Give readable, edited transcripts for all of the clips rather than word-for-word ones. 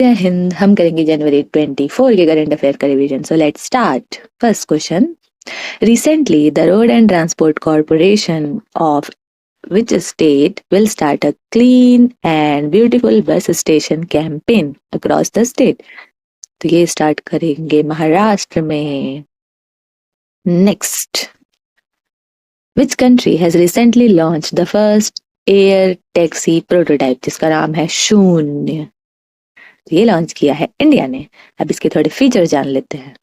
जय हिंद। हम करेंगे जनवरी 24 के करंट अफेयर का revision. So let's start. First question, recently the road and transport corporation of which state will start a clean and beautiful bus station campaign across the state? तो ये start करेंगे महाराष्ट्र में। Next, which country has recently launched the first air taxi prototype जिसका नाम है शून्य? ये launch किया है इंडिया ने। अब इसके थोड़े फीचर जान लेते हैं।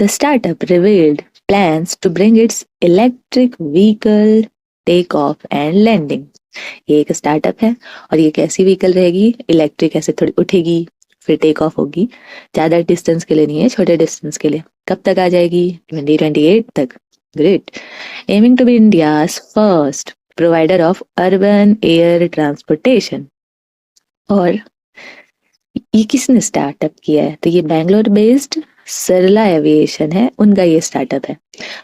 The startup revealed plans to bring its electric vehicle takeoff and landing. ये एक स्टार्टअप है और ये कैसी व्हीकल रहेगी? इलेक्ट्रिक ऐसे थोड़ी उठेगी फिर टेक ऑफ होगी। ज्यादा डिस्टेंस के लिए नहीं है, छोटे डिस्टेंस के लिए। कब तक आ जाएगी? 2028 तक। Great. Aiming to be India's first provider of urban air transportation. और ये किसने स्टार्टअप किया है? तो ये बैंगलोर बेस्ड सरला एविएशन है, उनका ये स्टार्टअप है।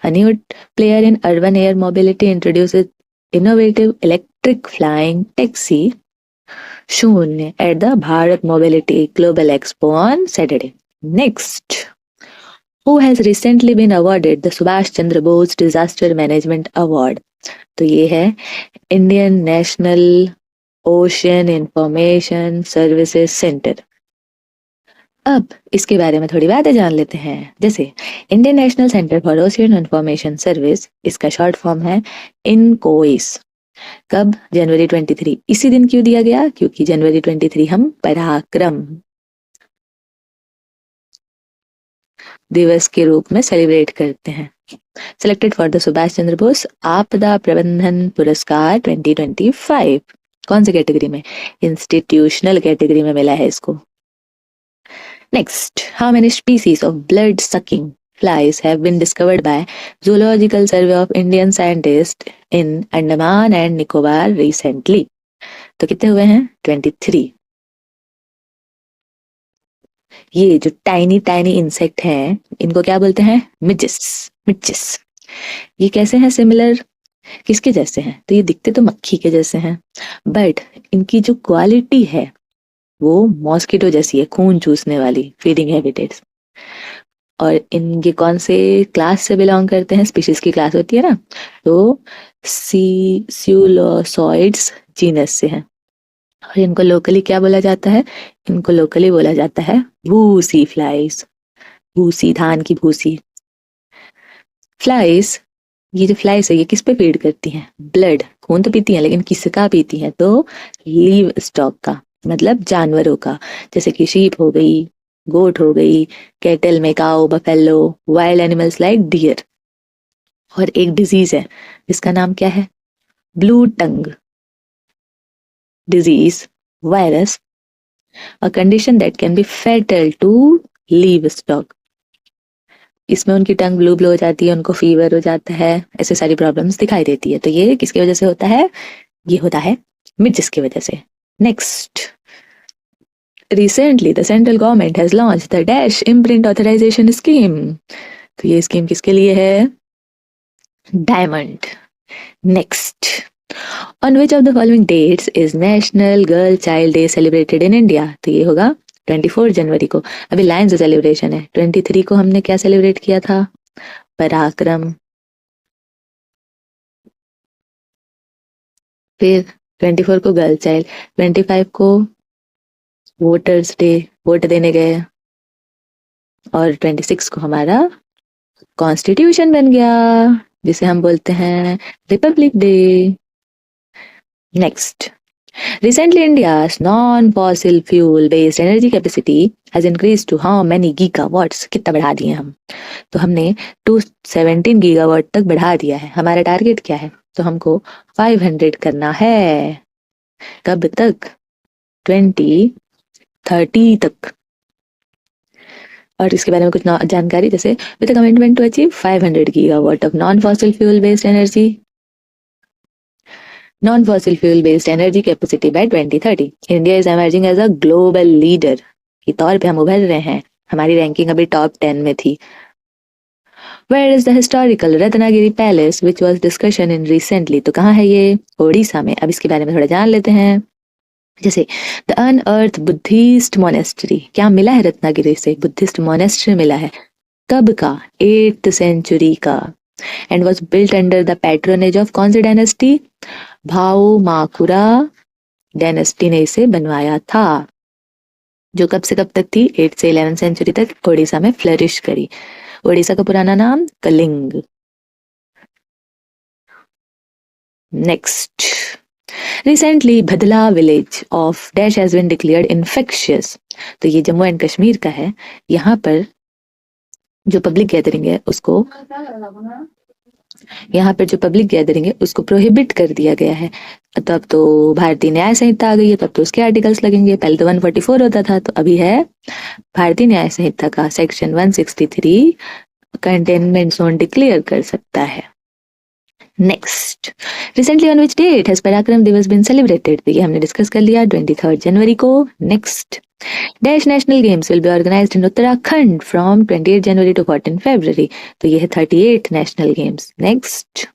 A new player in urban air mobility introduces innovative electric flying taxi Shunya at the Bharat mobility global expo on Saturday. Next, who has recently been awarded the Subhash Chandra Bose disaster management award? तो ये है Indian national ocean information services centre. अब इसके बारे में थोड़ी बातें जान लेते हैं। जैसे Indian national centre for ocean information service, इसका शॉर्ट फॉर्म है इनकोइस। कब? जनवरी 23। इसी दिन क्यों दिया गया? क्योंकि जनवरी 23 हम पराक्रम दिवस के रूप में सेलिब्रेट करते हैं। Selected for the Subhash Chandra Bose आपदा प्रबंधन पुरस्कार 2025। कौन सी कैटेगरी में? इंस्टीट्यूशनल कैटेगरी में मिला है इसको। Next, how many species of blood-sucking flies have been discovered by Zoological Survey of Indian scientists in Andaman and Nicobar recently? तो कितने हुए हैं? 23। ये जो टाइनी टाइनी इंसेक्ट हैं, इनको क्या बोलते हैं? मिजिस। मिजिस। ये कैसे हैं? सिमिलर किसके जैसे हैं? तो ये दिखते तो मक्खी के जैसे हैं, बट इनकी जो क्वालिटी है वो मॉस्किटो जैसी है, खून चूसने वाली, फीडिंग हैबिटेट्स। और इनके कौन से क्लास से बिलोंग करते हैं? स्पीशीज की क्लास होती है ना, तो सिउलोसॉइड्स जीनस से हैं। और इनको लोकली क्या बोला जाता है? इनको लोकली बोला जाता है भूसी फ्लाइज। भूसी, धान की भूसी। फ्लाइज, ये जो फ्लाइज है ये किस पे फीड करती हैं? ब्लड, खून तो पीती हैं, लेकिन किसका पीती हैं? तो लीव स्टॉक का, मतलब जानवरों का। जैसे कि शीप हो गई, गोट हो गई, कैटल में cow, buffalo, wild animals like deer. और एक डिजीज है जिसका नाम क्या है? Blue tongue disease virus, a condition that can be fatal to livestock. इसमें उनकी टंग ब्लू ब्लू हो जाती है, उनको फीवर हो जाता है, ऐसे सारी प्रॉब्लम्स दिखाई देती है। तो ये किसकी वजह से होता है? ये होता है मिर्चिस की वजह से। Next, recently the central government has launched the Dash Imprint Authorization Scheme. तो ये स्कीम किसके लिए है? Diamond. Next, on which of the following dates is National Girl Child Day celebrated in India? तो ये होगा 24 जनवरी को। अभी लायंस सेलिब्रेशन है। 23 को हमने क्या सेलिब्रेट किया था? पराक्रम। फिर 24 को गर्ल चाइल्ड, 25 को वोटर्स डे, वोट देने गए, और 26 को हमारा कॉन्स्टिट्यूशन बन गया जिसे हम बोलते हैं republic day. Next, recently India's non fossil fuel based energy capacity has increase to how many gigawatts? कितना बढ़ा दिए हम? तो हमने 217 गीगावाट तक बढ़ा दिया है। हमारा टारगेट क्या है? तो हमको 500 करना है। कब तक? 2030 तक। और इसके बारे में कुछ जानकारी, जैसे with the commitment to achieve 500 gigawatt of non fossil fuel based energy capacity by 2030, India is emerging as a global leader के तौर पे हम उभर रहे हैं। हमारी रैंकिंग अभी टॉप 10 में थी। Where is the historical Ratnagiri palace which was discussion in recently? तो कहाँ है ये? ओडिशा में। अब इसके बारे में थोड़ा जान लेते हैं। जैसे द अनअर्थ बुद्धिस्ट मोनेस्ट्री, क्या मिला है रत्नागिरी से? बुद्धिस्ट मोनेस्ट्री मिला है। कब का? 8th सेंचुरी का। And was built under the patronage of कौन सी डायनेस्टी? भाऊ माकुरा डायनेस्टी ने इसे बनवाया था, जो कब से कब तक थी? 8th से 11th सेंचुरी तक ओडिशा में फ्लरिश करी। ओडिशा का पुराना नाम Kalinga. Next, recently Bhadla village of dash has been declared infectious. तो ये जम्मू एंड कश्मीर का है। यहाँ पर जो पब्लिक गैदरिंग है उसको प्रोहिबिट कर दिया गया है। तब तो भारतीय न्याय संहिता आ गई है, तब तो उसके आर्टिकल्स लगेंगे। पहले तो 144 होता था, तो अभी है भारतीय न्याय संहिता का सेक्शन 163 कंटेनमेंट जोन डिक्लेयर कर सकता है। Next, recently on which date has Parakram Diwas been celebrated? तो ये हमने डिस्कस कर लिया 23 जनवरी को। Next, dash national games will be organised in Uttarakhand from 28 January to 14 February. तो ये है 38 national games. Next,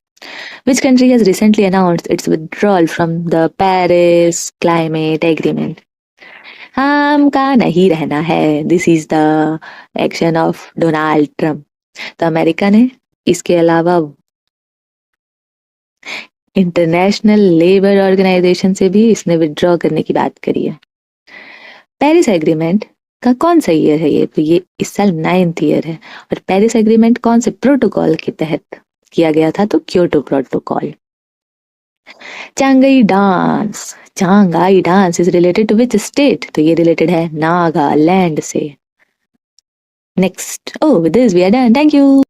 which country has recently announced its withdrawal from the Paris Climate Agreement? हम का नहीं रहना है, this is the action of Donald Trump. तो America ने, इसके अलावा इंटरनेशनल लेबर ऑर्गेनाइजेशन से भी इसने विड्रॉ करने की बात करी है। पेरिस एग्रीमेंट का कौन सा ईयर है ये? तो ये इस साल 9th ईयर है। और पेरिस एग्रीमेंट कौन से प्रोटोकॉल के तहत किया गया था? तो Kyoto protocol. Changai dance is related to which state? तो ये रिलेटेड है नागालैंड से। Next, with this we are done, thank you.